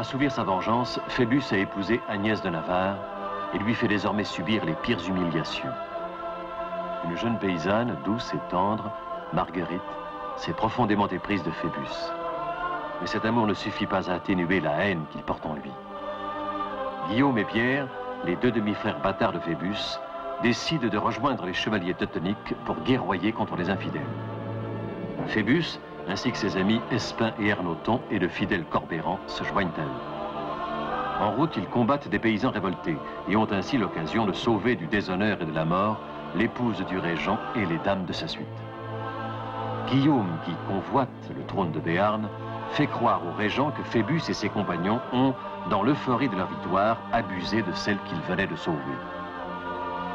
assouvir sa vengeance, Phébus a épousé Agnès de Navarre et lui fait désormais subir les pires humiliations. Une jeune paysanne, douce et tendre, Marguerite, s'est profondément éprise de Phébus. Mais cet amour ne suffit pas à atténuer la haine qu'il porte en lui. Guillaume et Pierre, les deux demi-frères bâtards de Phébus, décident de rejoindre les chevaliers teutoniques pour guerroyer contre les infidèles. Phébus, ainsi que ses amis Espin et Ernoton et le fidèle Corbéran, se joignent à eux. En route, ils combattent des paysans révoltés et ont ainsi l'occasion de sauver du déshonneur et de la mort l'épouse du régent et les dames de sa suite. Guillaume, qui convoite le trône de Béarn, fait croire au régent que Phébus et ses compagnons ont, dans l'euphorie de leur victoire, abusé de celle qu'ils venaient de sauver.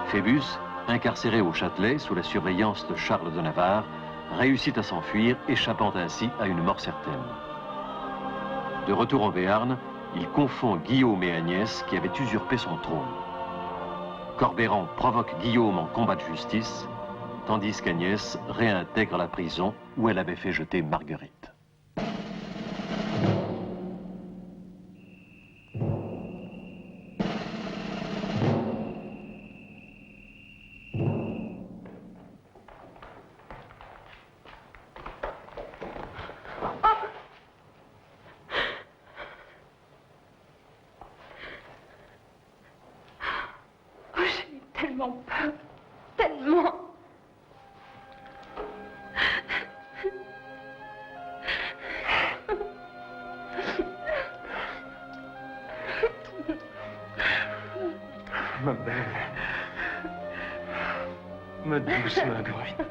Phébus, incarcéré au Châtelet sous la surveillance de Charles de Navarre, réussit à s'enfuir, échappant ainsi à une mort certaine. De retour en Béarn, il confond Guillaume et Agnès qui avaient usurpé son trône. Corbéran provoque Guillaume en combat de justice, tandis qu'Agnès réintègre la prison où elle avait fait jeter Marguerite. Tellement peur, tellement. Ma belle, ma douce Marguerite.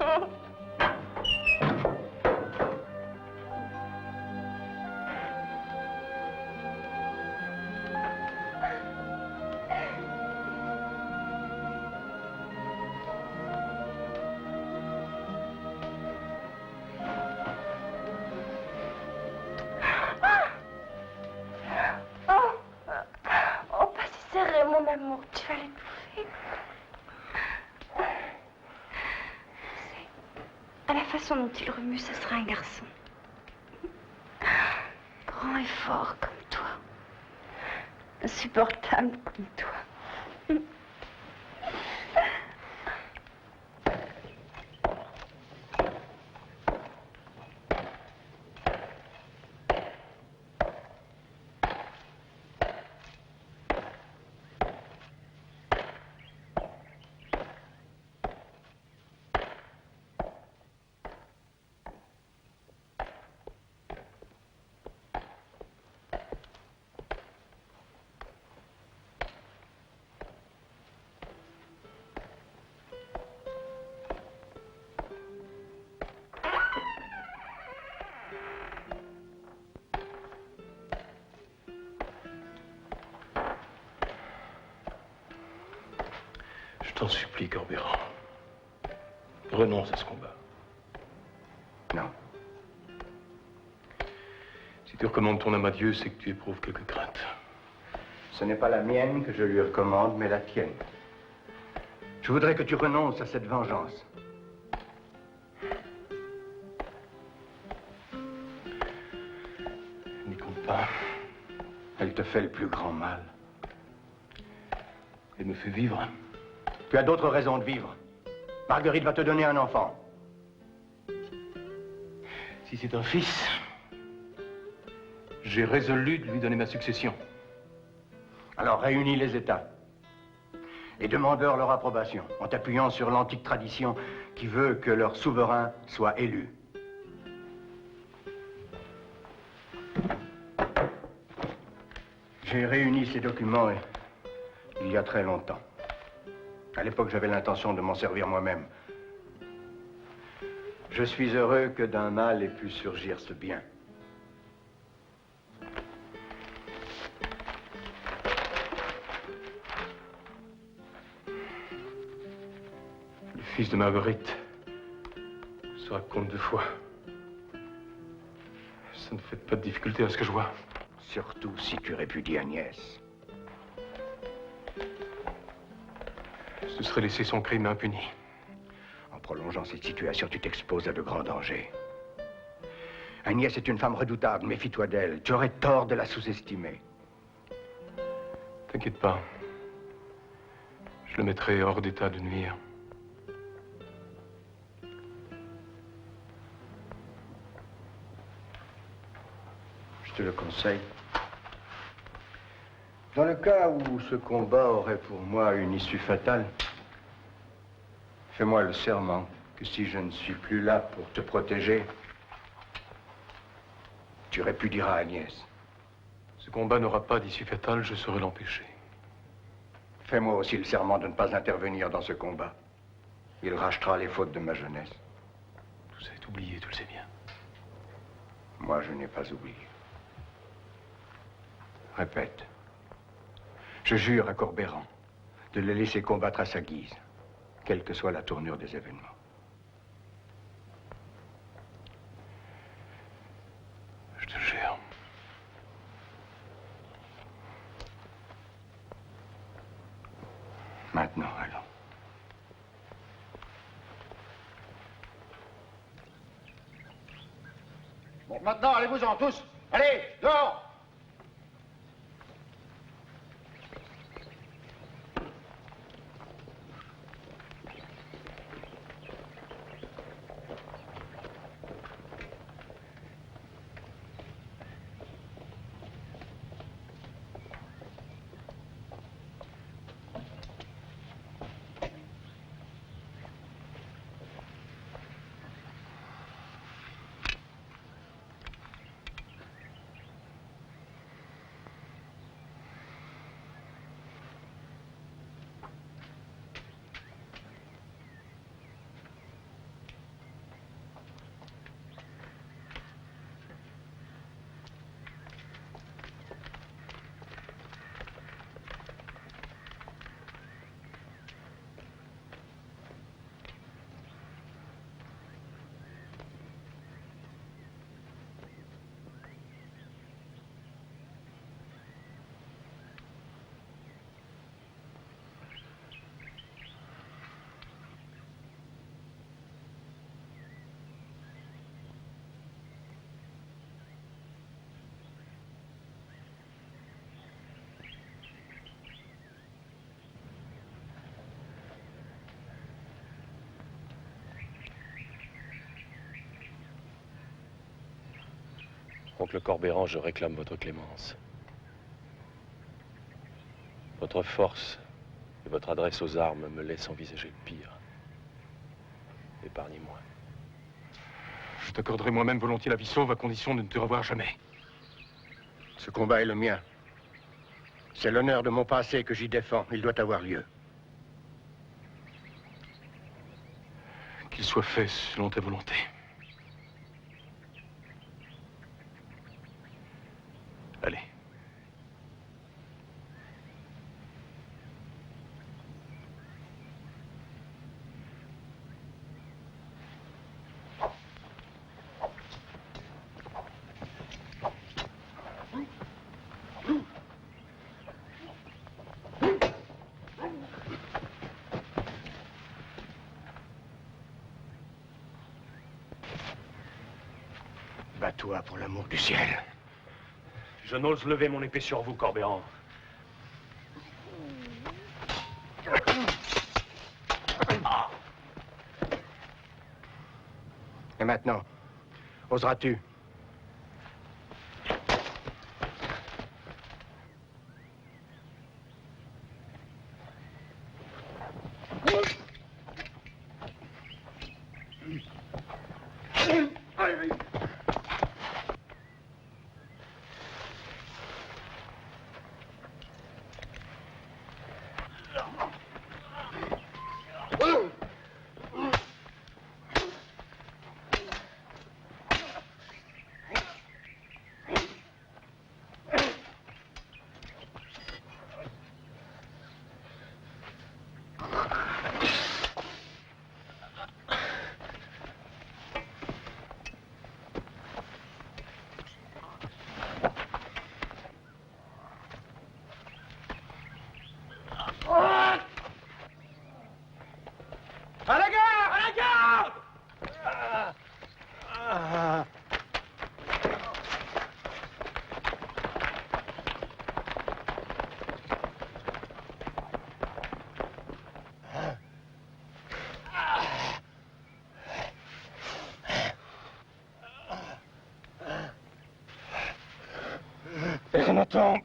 Mon amour, tu vas l'étouffer. À la façon dont il remue, ce sera un garçon. Grand et fort comme toi. Insupportable comme toi. Je t'en supplie, Corbéran. Renonce à ce combat. Non. Si tu recommandes ton âme à Dieu, c'est que tu éprouves quelques craintes. Ce n'est pas la mienne que je lui recommande, mais la tienne. Je voudrais que tu renonces à cette vengeance. N'y compte pas. Elle te fait le plus grand mal. Elle me fait vivre. Tu as d'autres raisons de vivre. Marguerite va te donner un enfant. Si c'est un fils, j'ai résolu de lui donner ma succession. Alors réunis les États et demande-leur leur approbation en t'appuyant sur l'antique tradition qui veut que leur souverain soit élu. J'ai réuni ces documents il y a très longtemps. À l'époque, j'avais l'intention de m'en servir moi-même. Je suis heureux que d'un mal ait pu surgir ce bien. Le fils de Marguerite sera comte de Foix. Ça ne fait pas de difficulté à ce que je vois. Surtout si tu répudies Agnès. Ce serait laisser son crime impuni. En prolongeant cette situation, tu t'exposes à de grands dangers. Agnès est une femme redoutable, méfie-toi d'elle. Tu aurais tort de la sous-estimer. T'inquiète pas. Je le mettrai hors d'état de nuire. Je te le conseille. Dans le cas où ce combat aurait pour moi une issue fatale, fais-moi le serment que si je ne suis plus là pour te protéger, tu répudieras Agnès. Ce combat n'aura pas d'issue fatale, je saurai l'empêcher. Fais-moi aussi le serment de ne pas intervenir dans ce combat. Il rachètera les fautes de ma jeunesse. Tout ça est oublié, tu le sais bien. Moi, je n'ai pas oublié. Répète. Je jure à Corbeyran de le laisser combattre à sa guise, quelle que soit la tournure des événements. Je te jure. Maintenant, allons. Bon, maintenant, allez-vous-en tous. Allez, dehors! Oncle Corbeyran, je réclame votre clémence. Votre force et votre adresse aux armes me laissent envisager le pire. Épargnez-moi. Je t'accorderai moi-même volontiers la vie sauve à condition de ne te revoir jamais. Ce combat est le mien. C'est l'honneur de mon passé que j'y défends. Il doit avoir lieu. Qu'il soit fait selon ta volonté. Allez. Bats-toi pour l'amour du ciel. Je n'ose lever mon épée sur vous, Corbeyran. Et maintenant, oseras-tu? Jonathan,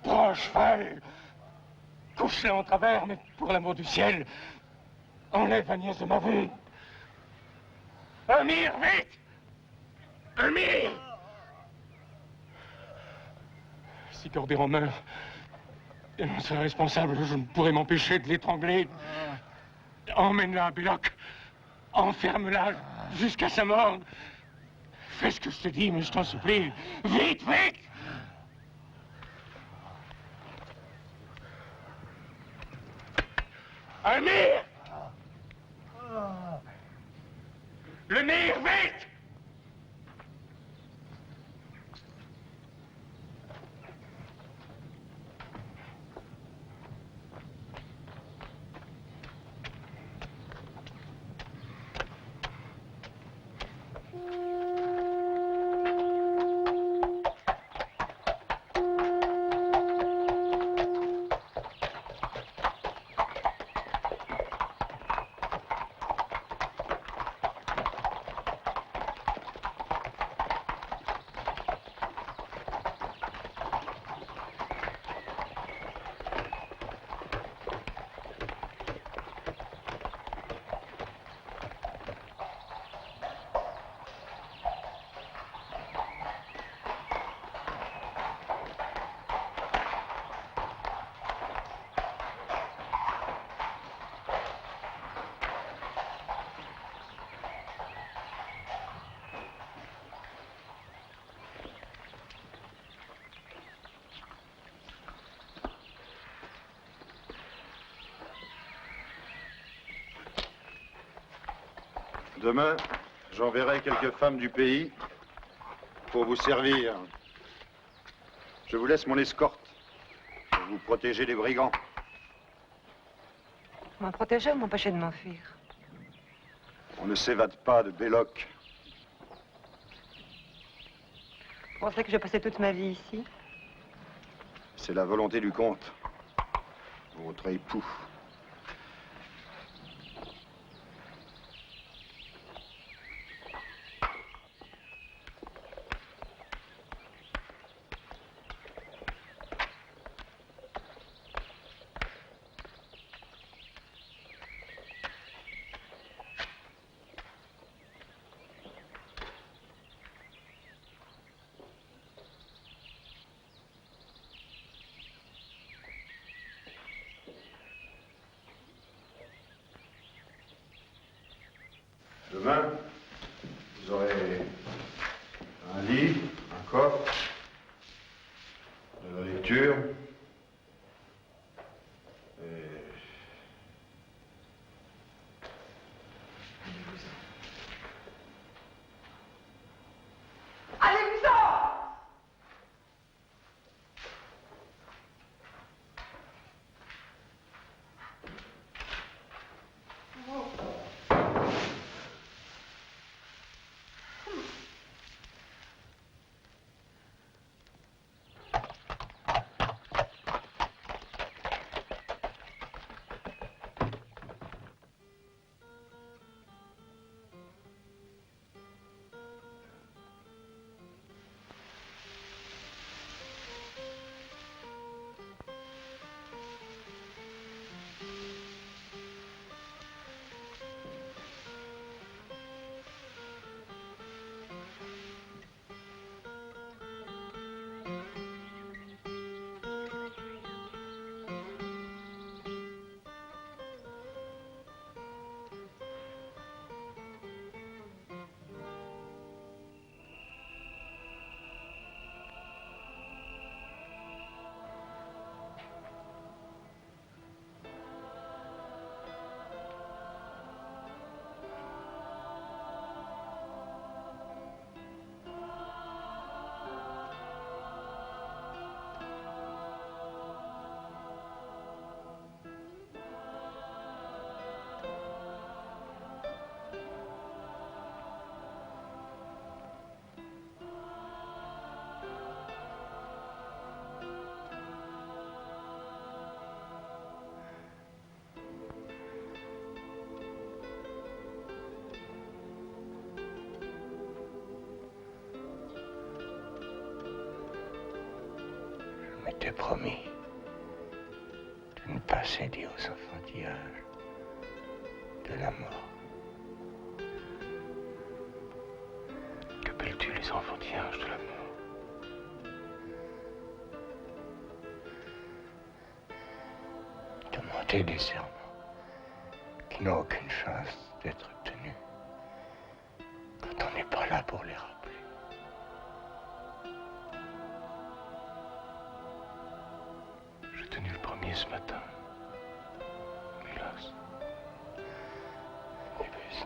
prends un cheval, couche-le en travers, mais pour l'amour du ciel, enlève Agnès de ma vue. Amir, vite! Amir! Si Cordéran meurt, et on serait responsable, je ne pourrais m'empêcher de l'étrangler. Emmène-la à Belloc. Enferme-la jusqu'à sa mort. Fais ce que je te dis, mais je t'en supplie. Vite, vite! Amir! Le Mire, vite! Demain, j'enverrai quelques femmes du pays pour vous servir. Je vous laisse mon escorte pour vous protéger des brigands. M'en protéger ou m'empêcher de m'enfuir? On ne s'évade pas de Belloc. Vous pensez que j'ai passé toute ma vie ici? C'est la volonté du comte, votre époux. Demain, vous aurez un lit, un coffre, de la lecture, et... Allez-vous-en! m'étais promis de ne pas céder aux enfantillages de la mort. Qu'appelles-tu les enfantillages de la mort? Demander des serments qui n'ont aucune chance d'être tenus quand on n'est pas là pour les rappeler. J'ai tenu le premier ce matin. Hélas. Phébus,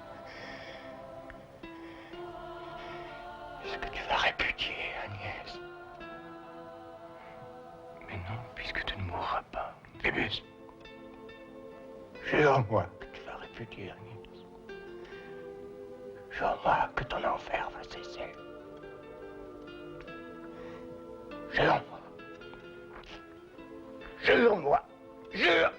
est-ce que tu vas répudier Agnès? Mais non, puisque tu ne mourras pas. Phébus, jure-moi que tu vas répudier Agnès. Jure-moi que ton enfer va cesser. Jure-moi. Jure-moi. Jure.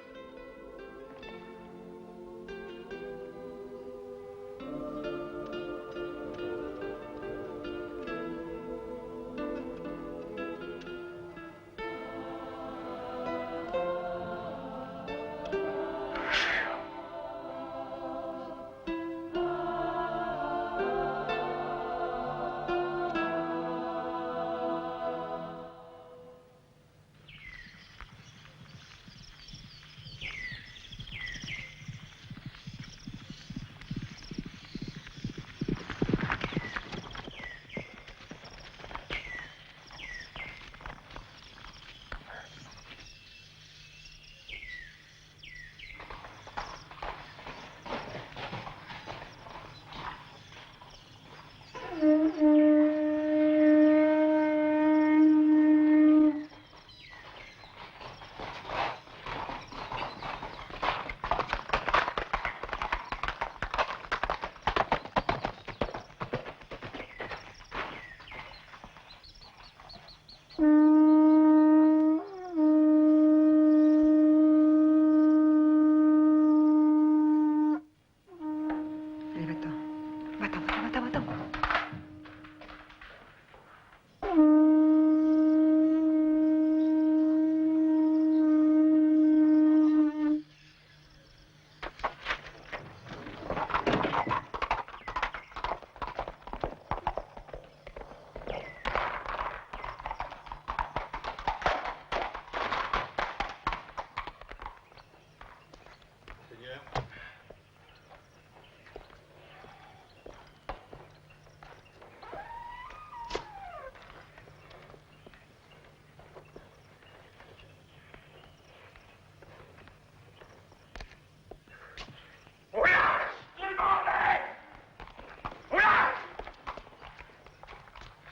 Allez, va-t'en. Va-t'en, va-t'en, va-t'en, va-t'en.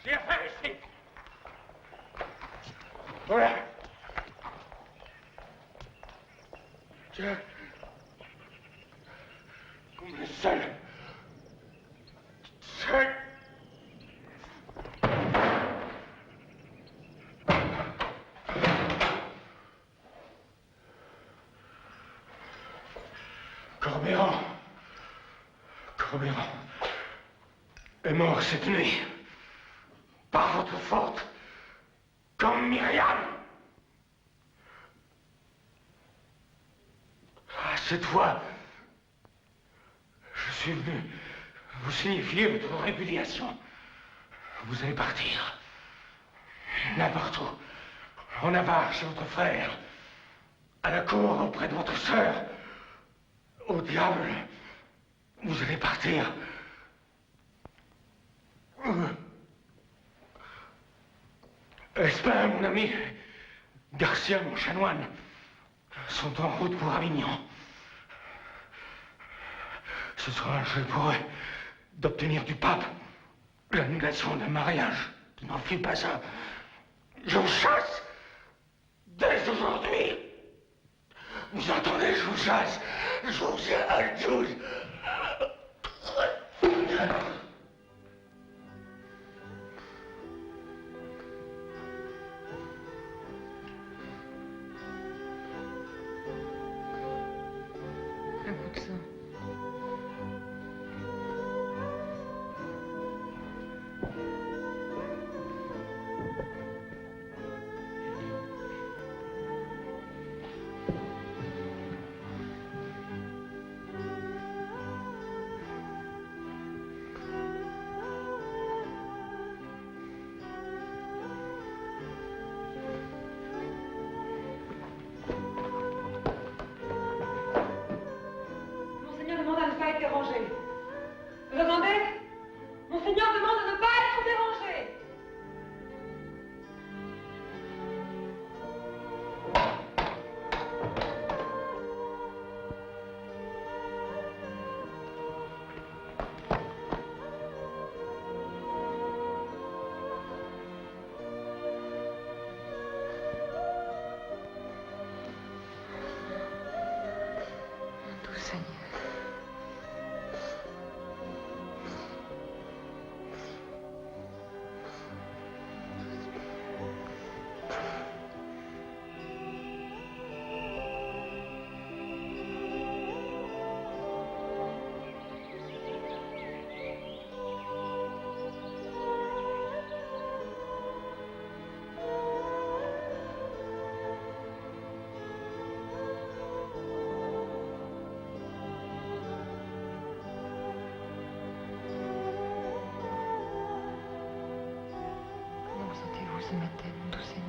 J'ai affaire ici. Voilà. Tiens. Comme le seul. Seul. Corberan est mort cette nuit. Par votre faute. Comme Myriam. Ah, cette fois, je suis venu vous signifier votre répudiation. Vous allez partir. N'importe où. En Navarre, chez votre frère. À la cour, auprès de votre sœur. Au diable. Vous allez partir. Espin, mon ami, Garcia, mon chanoine, sont en route pour Avignon. Ce sera un jeu pour eux d'obtenir du pape l'annulation d'un mariage qui n'en fut pas un. Je vous chasse dès aujourd'hui. Vous entendez, je vous chasse. Je vous chasse. Un coup de sang. dérangé. Vous entendez? Monseigneur demande de ne pas être dérangé. Doux Seigneur. Comment vous sentez-vous ce matin, mon doux Seigneur?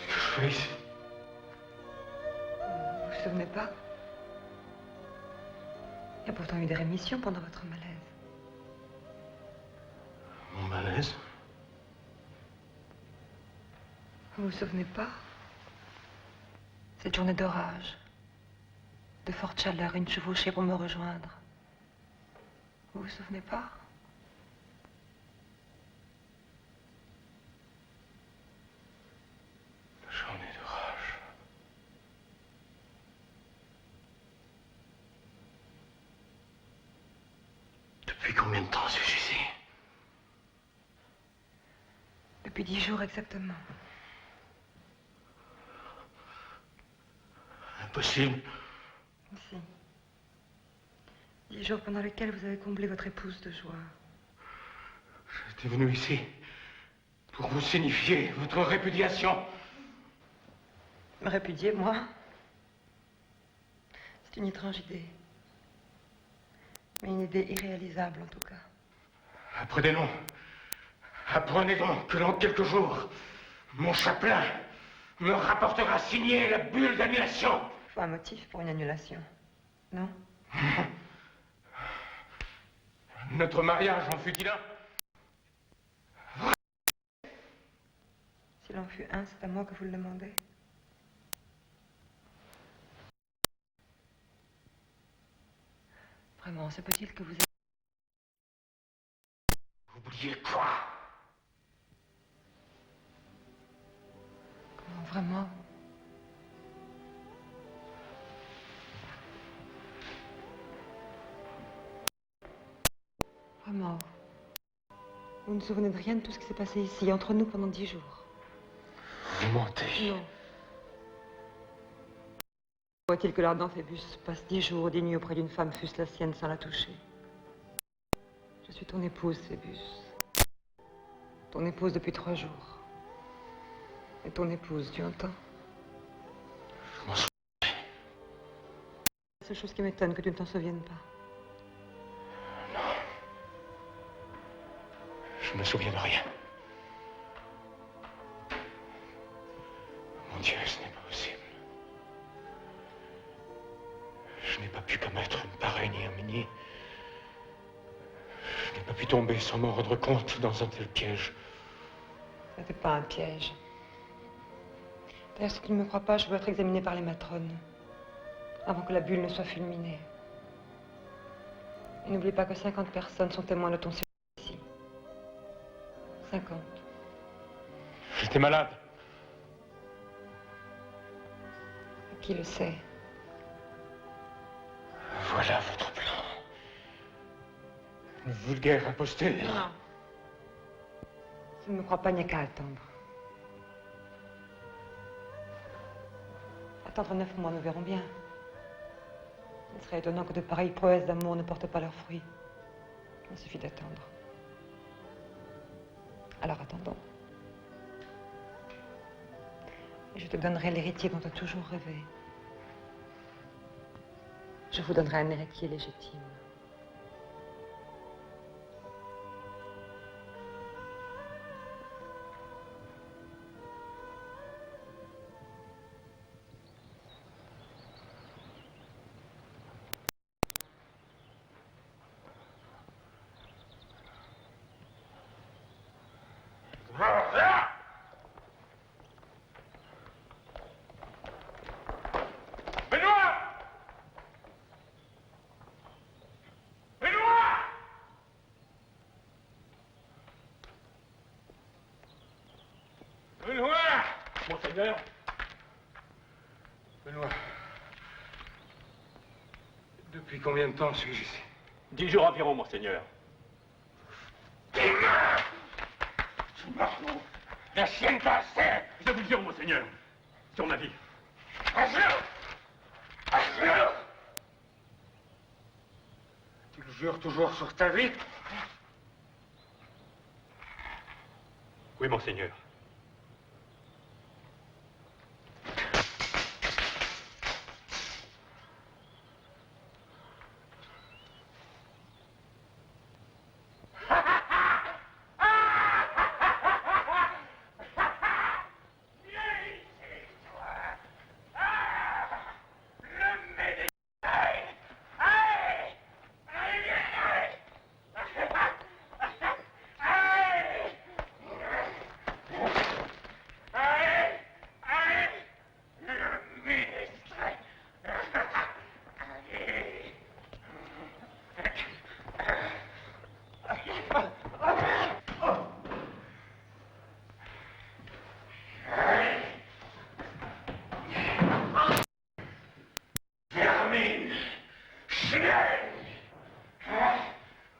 Je fais ici. Vous vous souvenez pas? Il y a pourtant eu des rémissions pendant votre malaise. Mon malaise? Vous vous souvenez pas? Cette journée d'orage, de forte chaleur, une chevauchée pour me rejoindre. Vous vous souvenez pas? Journée d'orage. Depuis combien de temps suis-je ici? Depuis 10 jours exactement. Impossible. Si. 10 jours pendant lesquels vous avez comblé votre épouse de joie. J'étais venu ici pour vous signifier votre répudiation. Me répudier, moi? C'est une étrange idée. Mais une idée irréalisable, en tout cas. Apprenez donc. Apprenez donc que dans quelques jours, mon chapelain me rapportera signer la bulle d'annulation. Il faut un motif pour une annulation, non? Notre mariage en fut-il un? S'il en fut un, c'est à moi que vous le demandez. Vraiment, se peut-il que vous... Oubliez quoi? Comment, vraiment? Vraiment. Vous ne vous souvenez de rien de tout ce qui s'est passé ici, entre nous, pendant 10 jours? Vous mentez. Non. Faut-il que l'ardent Phébus passe 10 jours, 10 nuits auprès d'une femme, fût-ce la sienne, sans la toucher? Je suis ton épouse, Phébus. Ton épouse depuis 3 jours. Et ton épouse, tu entends? Je m'en souviens. La seule chose qui m'étonne, que tu ne t'en souviennes pas. Je me souviens de rien. Mon Dieu, ce n'est pas possible. Je n'ai pas pu commettre une pareille ignominie. Je n'ai pas pu tomber sans m'en rendre compte dans un tel piège. Ce n'était pas un piège. D'ailleurs, si tu ne me crois pas, je veux être examinée par les matrones. Avant que la bulle ne soit fulminée. Et n'oublie pas que 50 personnes sont témoins de ton séjour ici. 50. J'étais malade. Qui le sait? Voilà votre plan. Une vulgaire imposture. Non. Si tu ne me crois pas, il n'y a qu'à attendre. Attendre 9 mois, nous verrons bien. Il serait étonnant que de pareilles prouesses d'amour ne portent pas leurs fruits. Il suffit d'attendre. Alors attendons. Et je te donnerai l'héritier dont tu as toujours rêvé. Je vous donnerai un héritier légitime. Benoît! Monseigneur? Benoît. Depuis combien de temps suis-je ici? 10 jours environ, monseigneur. La sienne passe! Je vous jure, monseigneur, sur ma vie. Tu le jures toujours sur ta vie? Oui, monseigneur.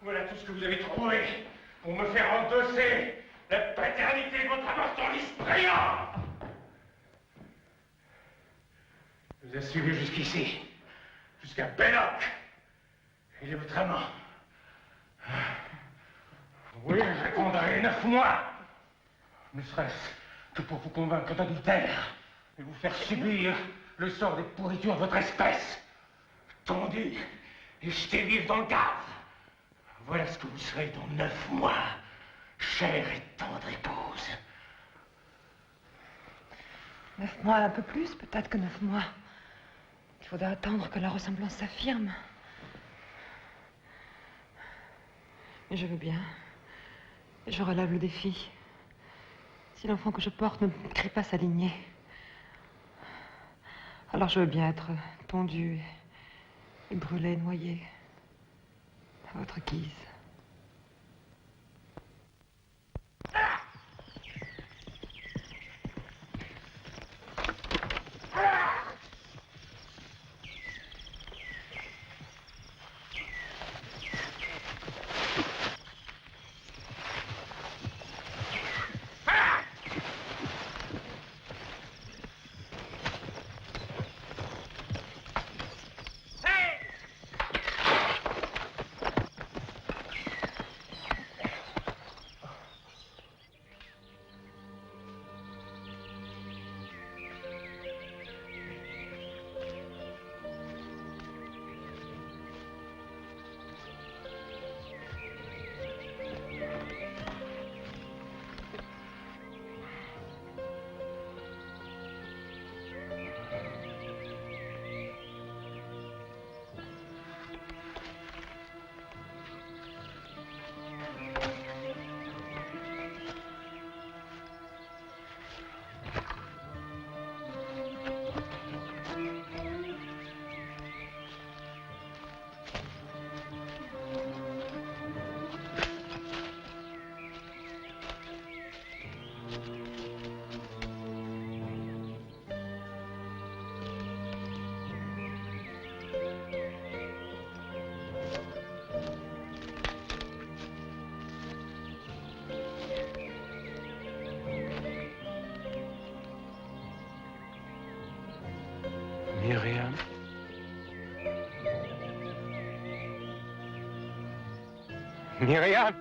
Voilà tout ce que vous avez trouvé pour me faire endosser la paternité de votre avorton brillant. Je vous ai suivi jusqu'ici, jusqu'à Belloc. Il est votre amant. Oui, j'attendrai 9 mois. Ne serait-ce que pour vous convaincre d'adultère et vous faire subir le sort des pourritures de votre espèce. Tondue et jeté vif dans le gave. Voilà ce que vous serez dans 9 mois, chère et tendre épouse. 9 mois, un peu plus, peut-être que 9 mois. Il faudra attendre que la ressemblance s'affirme. Mais je veux bien. Et je relève le défi. Si l'enfant que je porte ne crée pas sa lignée, alors je veux bien être tondue et brûlée, noyée, à votre guise. Myriam!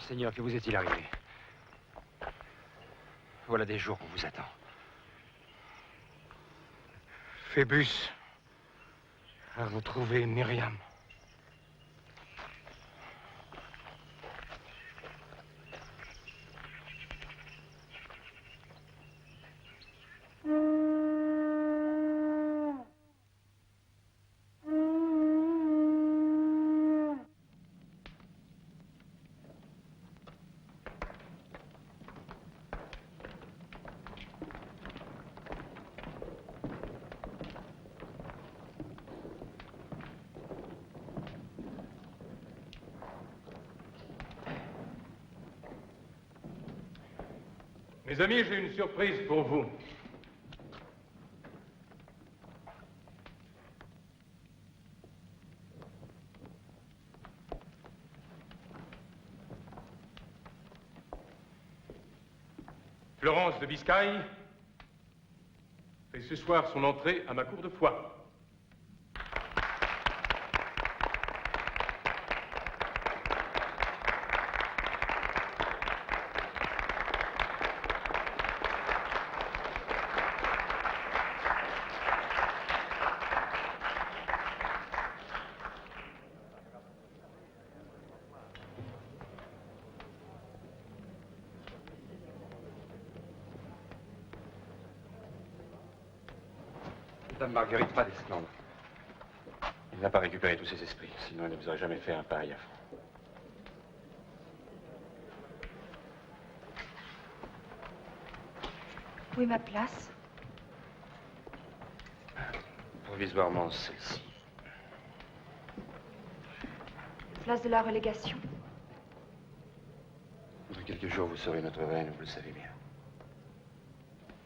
Seigneur, que vous est-il arrivé? Voilà des jours qu'on vous attend. Phébus a retrouvé Myriam. Mes amis, j'ai une surprise pour vous. Florence de Biscaye fait ce soir son entrée à ma cour de foie. Madame Marguerite va descendre. Il n'a pas récupéré tous ses esprits, sinon il ne vous aurait jamais fait un pareil affront. Où est ma place? Provisoirement, celle-ci. Place de la relégation. Dans quelques jours, vous serez notre reine, vous le savez bien.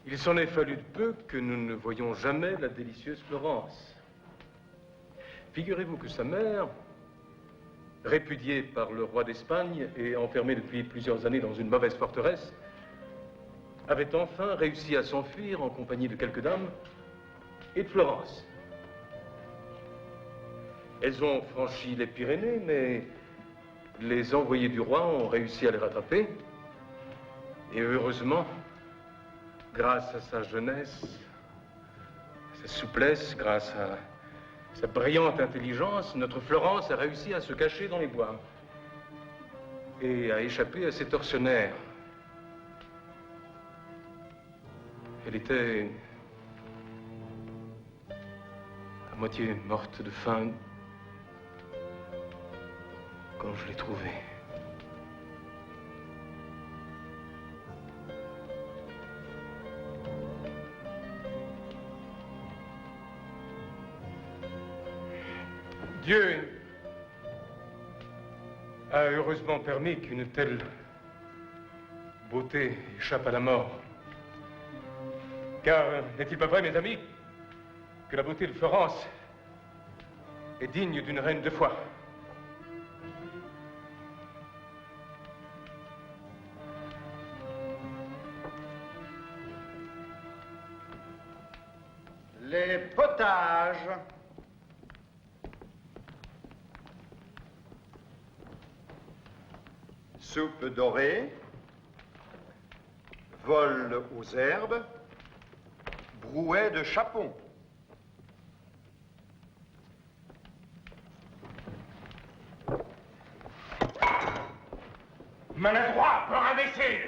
Il s'en est fallu de peu que nous ne voyions jamais la délicieuse Florence. Figurez-vous que sa mère, répudiée par le roi d'Espagne et enfermée depuis plusieurs années dans une mauvaise forteresse, avait enfin réussi à s'enfuir en compagnie de quelques dames et de Florence. Elles ont franchi les Pyrénées, mais les envoyés du roi ont réussi à les rattraper. Et heureusement, grâce à sa jeunesse, à sa souplesse, grâce à sa brillante intelligence, notre Florence a réussi à se cacher dans les bois et à échapper à ses tortionnaires. Elle était à moitié morte de faim quand je l'ai trouvée. Dieu a heureusement permis qu'une telle beauté échappe à la mort. Car n'est-il pas vrai, mes amis, que la beauté de Florence est digne d'une reine de foi? Les potages. Soupe dorée, vol aux herbes, brouet de chapon. Maladroit, peur imbécile!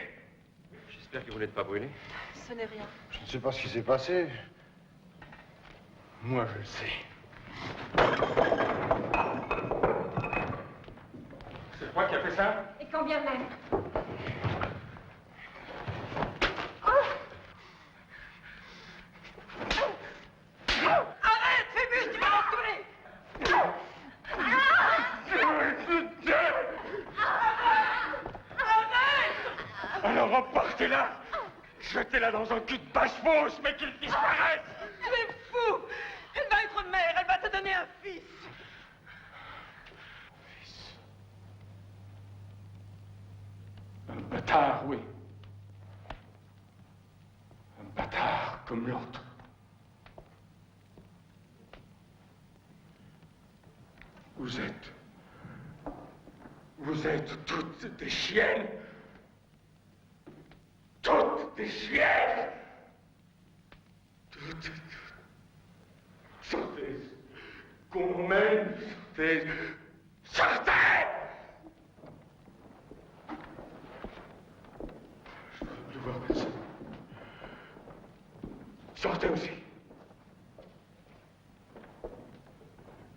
J'espère que vous n'êtes pas brûlé. Ce n'est rien. Je ne sais pas ce qui s'est passé. Moi, je le sais. C'est toi qui as fait ça? Et quand bien même. Arrête, Phébus, tu vas m'entuer! Alors emportez-la! Jetez-la dans un cul de bâche fausse, mais qu'il disparaisse! Tu es fou! Elle va être mère, elle va te donner un fils! Un bâtard, oui. Un bâtard comme l'autre. Vous êtes toutes des chiennes. Toutes des chiennes. Toutes. Sortez. Qu'on m'emmène. Sortez. Sortez! Je ne veux plus voir personne. Sortez aussi.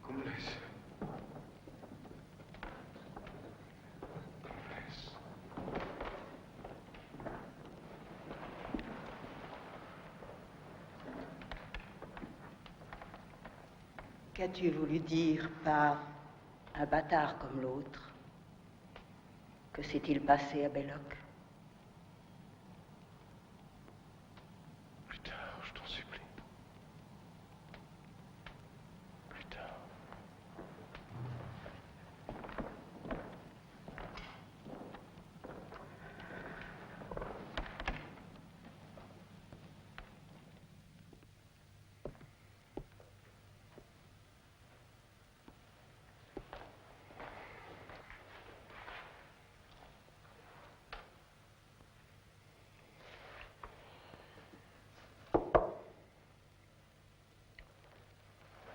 Qu'on me laisse. Qu'on me laisse. Qu'as-tu voulu dire par un bâtard comme l'autre? Que s'est-il passé à Belloc? Plus tard, je t'en supplie. Plus tard.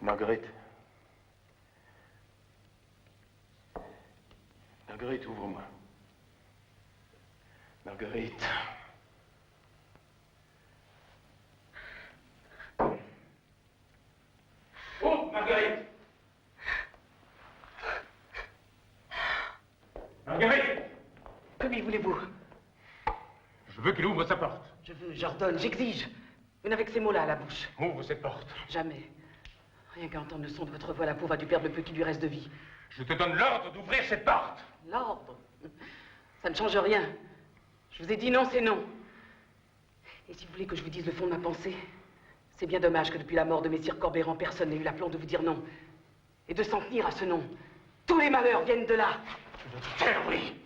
Marguerite. Marguerite, ouvre-moi. Marguerite. Oh, Marguerite! Marguerite! Que lui voulez-vous? Je veux qu'il ouvre sa porte. J'ordonne, j'exige. Vous n'avez que ces mots-là à la bouche. Ouvre cette porte. Jamais. Rien qu'à entendre le son de votre voix, la pauvre a dû perdre le peu qui lui reste de vie. Je te donne l'ordre d'ouvrir cette porte. L'ordre? Ça ne change rien. Je vous ai dit non, c'est non. Et si vous voulez que je vous dise le fond de ma pensée, c'est bien dommage que depuis la mort de messire Corbeyran, personne n'ait eu l'aplomb de vous dire non. Et de s'en tenir à ce nom. Tous les malheurs viennent de là. Tu veux te taire, oui.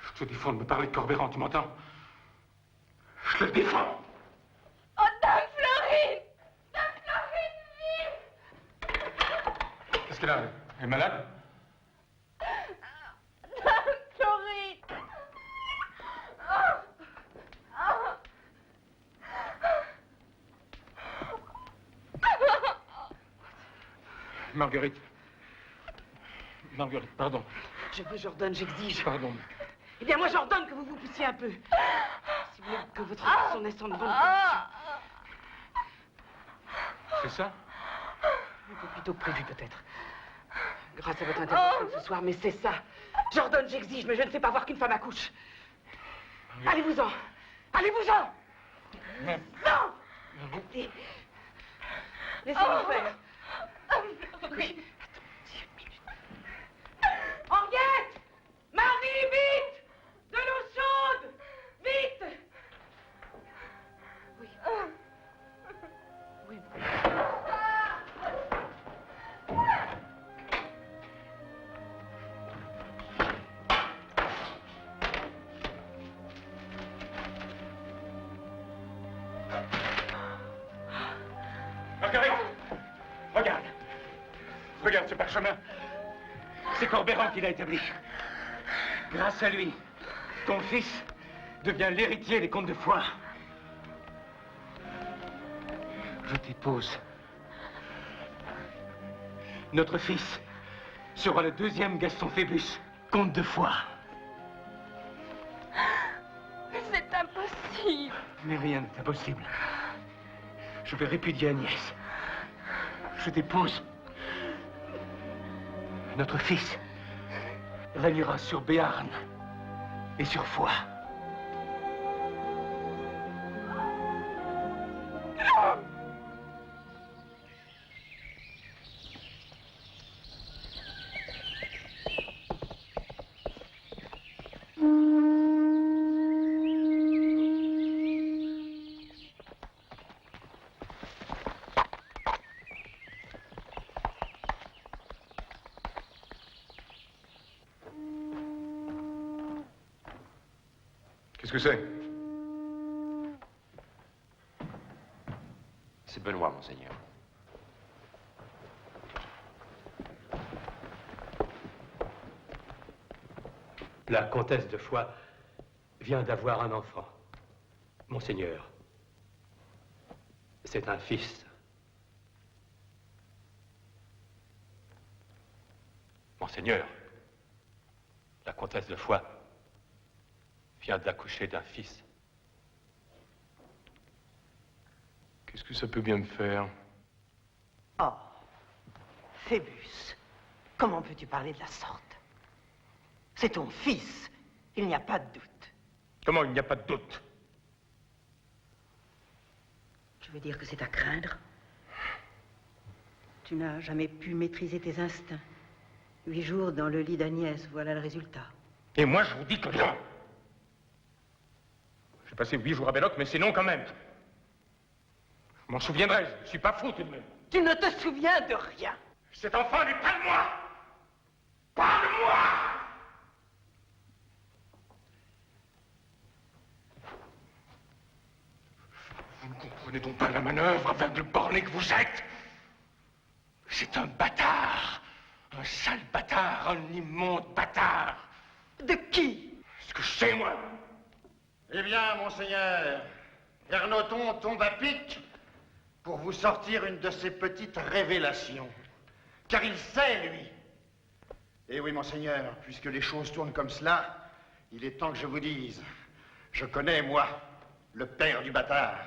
Je te défends de me parler de Corbeyran, tu m'entends? Je te le défends. Oh, Dame Florine! Dame Florine, vive! Qu'est-ce qu'elle a? Elle est malade? Dame Florine! Marguerite. Marguerite, pardon. J'ordonne, j'exige. Pardon. Eh bien, moi, j'ordonne que vous vous poussiez un peu. Si vous voulez que votre garçon naisse en de bonnes conditions. C'est ça? Un peu plus tôt que prévu, peut-être. Grâce à votre intervention ce soir, mais c'est ça. J'ordonne, j'exige, mais je ne sais pas voir qu'une femme accouche. Allez-vous-en! Allez-vous-en! Mais... Non! Laissez-moi faire. Oui. Henriette! Marie, vite! De l'eau chaude! Vite! Oui. Oui. Marguerite! Regarde! Regarde ce parchemin. C'est Corbeyran qui l'a établi. Grâce à lui, ton fils devient l'héritier des comtes de Foix. Je t'épouse. Notre fils sera le deuxième Gaston Phébus, comte de Foix. C'est impossible. Mais rien n'est impossible. Je vais répudier Agnès. je t'épouse, notre fils régnera sur Béarn et sur Foix. Qu'est-ce que c'est? C'est Benoît, monseigneur. La comtesse de Foix vient d'avoir un enfant. Monseigneur, c'est un fils. Monseigneur, la comtesse de Foix vient d'accoucher d'un fils. Qu'est-ce que ça peut bien me faire? Oh, Phébus, comment peux-tu parler de la sorte? C'est ton fils, il n'y a pas de doute. Comment il n'y a pas de doute? Tu veux dire que c'est à craindre? Tu n'as jamais pu maîtriser tes instincts. 8 jours dans le lit d'Agnès, voilà le résultat. Et moi, je vous dis que non. J'ai passé 8 jours à Belloc, mais c'est non quand même. Je m'en souviendrai, je ne suis pas fou tout de même. Tu ne te souviens de rien. Cet enfant n'est pas de moi. Pas de moi. Vous ne comprenez donc pas la manœuvre, aveugle borné que vous êtes? C'est un bâtard. Un sale bâtard, un immonde bâtard. De qui? Ce que je sais, moi. Eh bien, monseigneur, Ernoton tombe à pic pour vous sortir une de ces petites révélations. Car il sait, lui. Eh oui, monseigneur, puisque les choses tournent comme cela, il est temps que je vous dise. Je connais, moi, le père du bâtard.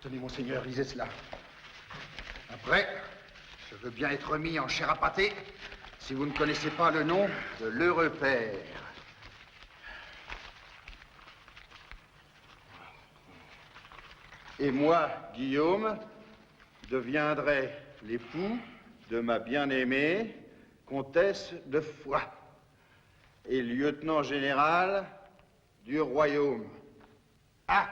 Tenez, monseigneur, lisez cela. Après, je veux bien être mis en chair à pâté si vous ne connaissez pas le nom de l'heureux père. Et moi, Guillaume, deviendrai l'époux de ma bien-aimée comtesse de Foix et lieutenant général du royaume. Ah!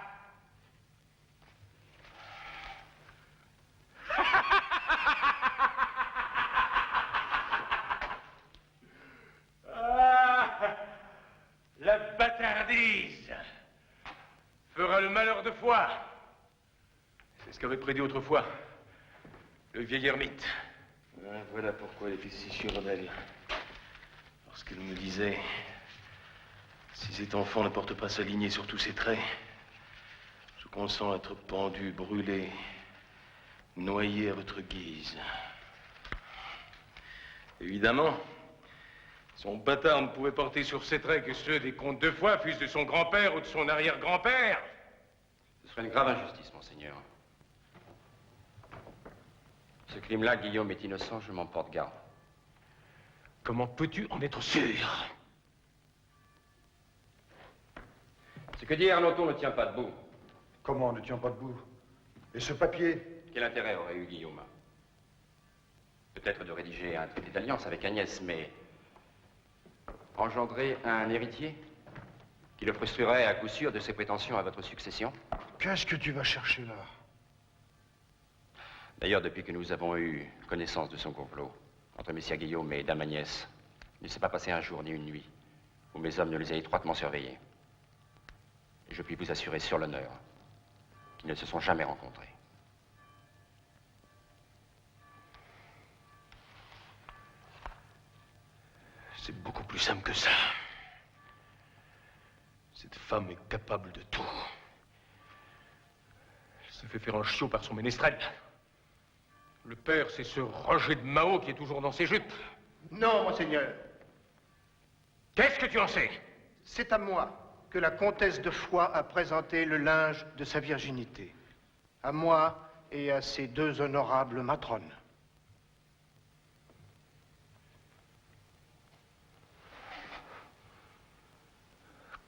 La bâtardise fera le malheur de Foix. C'est ce qu'avait prédit autrefois le vieil ermite. Voilà pourquoi elle était si sûre d'elle. Lorsqu'elle me disait, si cet enfant ne porte pas sa lignée sur tous ses traits, je consens à être pendu, brûlé, noyé à votre guise. Évidemment, son bâtard ne pouvait porter sur ses traits que ceux des comtes de Foix, fils de son grand-père ou de son arrière-grand-père. Ce serait une grave injustice, monseigneur. Ce crime-là, Guillaume est innocent, je m'en porte garde. Comment peux-tu en être sûr? Ce que dit Ernoton ne tient pas debout. Comment ne tient pas debout? Et ce papier? Quel intérêt aurait eu Guillaume? Peut-être de rédiger un traité d'alliance avec Agnès, mais engendrer un héritier qui le frustrerait à coup sûr de ses prétentions à votre succession? Qu'est-ce que tu vas chercher là? D'ailleurs, depuis que nous avons eu connaissance de son complot entre Messia Guillaume et Dame Agnès, il ne s'est pas passé un jour ni une nuit où mes hommes ne les aient étroitement surveillés. Et je puis vous assurer sur l'honneur qu'ils ne se sont jamais rencontrés. C'est beaucoup plus simple que ça. Cette femme est capable de tout. Elle se fait faire un chiot par son ménestrel. Le père, c'est ce Roger de Mao qui est toujours dans ses jupes. Non, monseigneur. Qu'est-ce que tu en sais? C'est à moi que la comtesse de Foix a présenté le linge de sa virginité. À moi et à ces deux honorables matrones.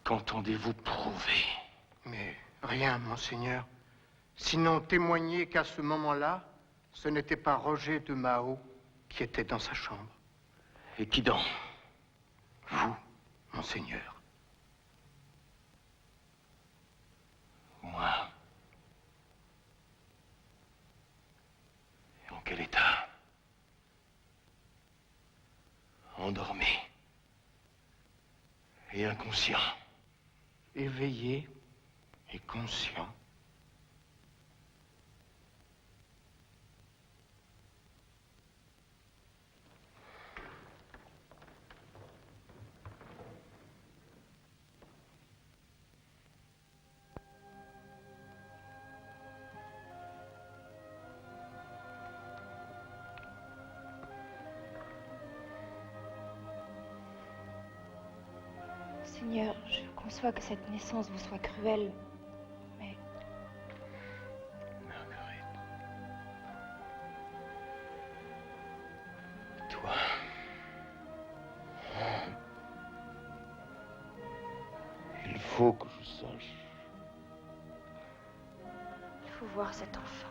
Qu'entendez-vous prouver? Mais rien, monseigneur. Sinon témoigner qu'à ce moment-là, ce n'était pas Roger de Mao qui était dans sa chambre. Et qui donc? Vous, monseigneur. Moi? Et en quel état? Endormi. Et inconscient. Éveillé et conscient. Seigneur, je conçois que cette naissance vous soit cruelle, mais Marguerite. Toi. Il faut que je sache. il faut voir cet enfant.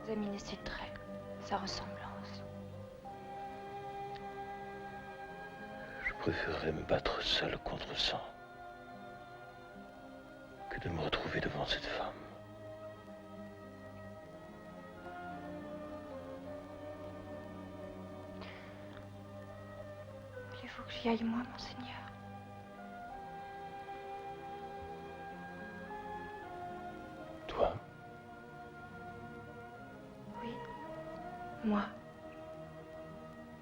Examiner ses traits, sa ressemblance. Je préférerais me battre seul contre 100 que de me retrouver devant cette femme. Voulez-vous que j'y aille, moi, monseigneur? Toi? Oui, moi.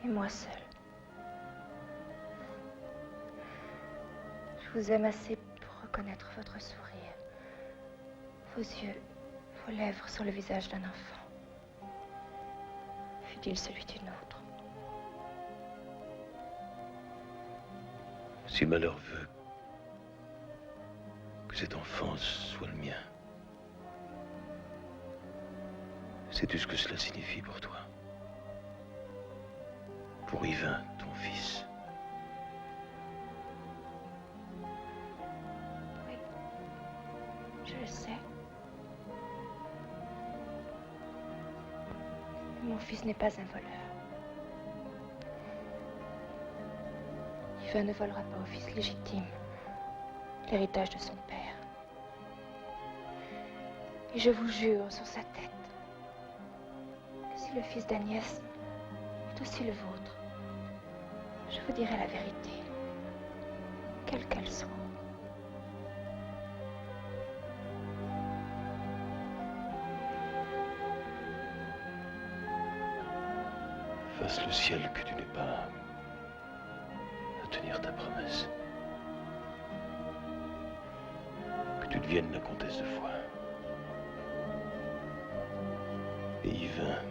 Et moi seule. Je vous aime assez pour reconnaître votre sourire, vos yeux, vos lèvres sur le visage d'un enfant. Fût-il celui d'une autre. Si malheur veut que cet enfant soit le mien, sais-tu ce que cela signifie pour toi? Pour Yvain, ton fils. Oui, je le sais. Mais mon fils n'est pas un voleur. Yvain ne volera pas au fils légitime l'héritage de son père. Et je vous jure sur sa tête que si le fils d'Agnès est aussi le vôtre, je vous dirai la vérité, quelle qu'elle soit. Fasse le ciel que tu n'aies pas à tenir ta promesse. Que tu deviennes la comtesse de Foix. Et Yvain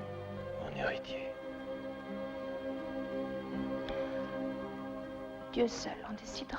en héritier. Dieu seul en décidera.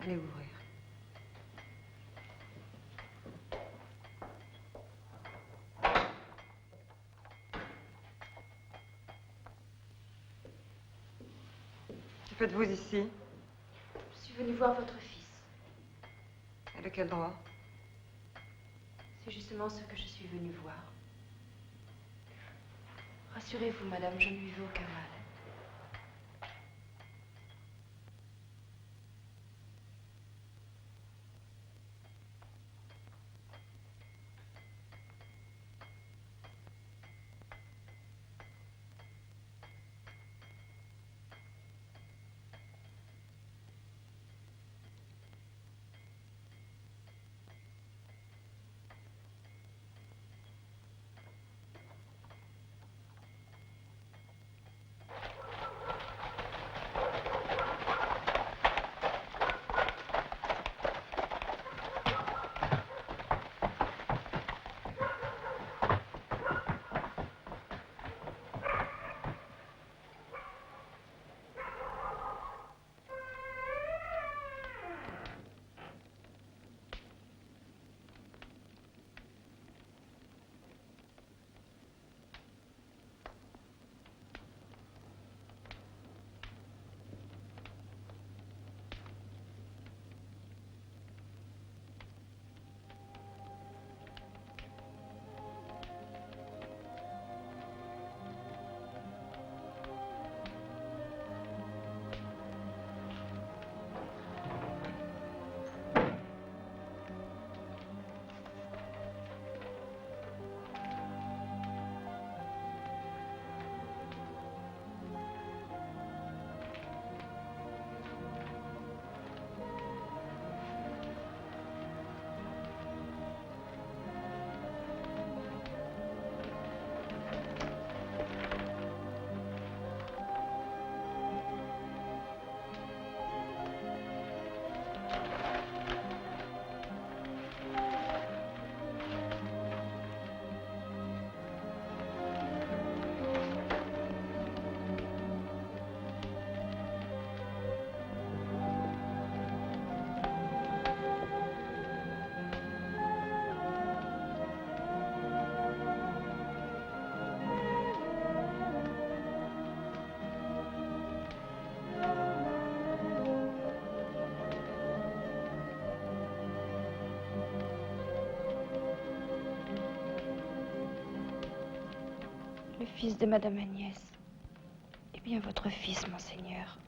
Allez ouvrir. Que faites-vous ici? Je suis venue voir votre fils. Et de quel droit? C'est justement ce que je suis venue voir. Rassurez-vous, madame, je ne lui veux aucun mal. Le fils de Madame Agnès est bien votre fils, monseigneur.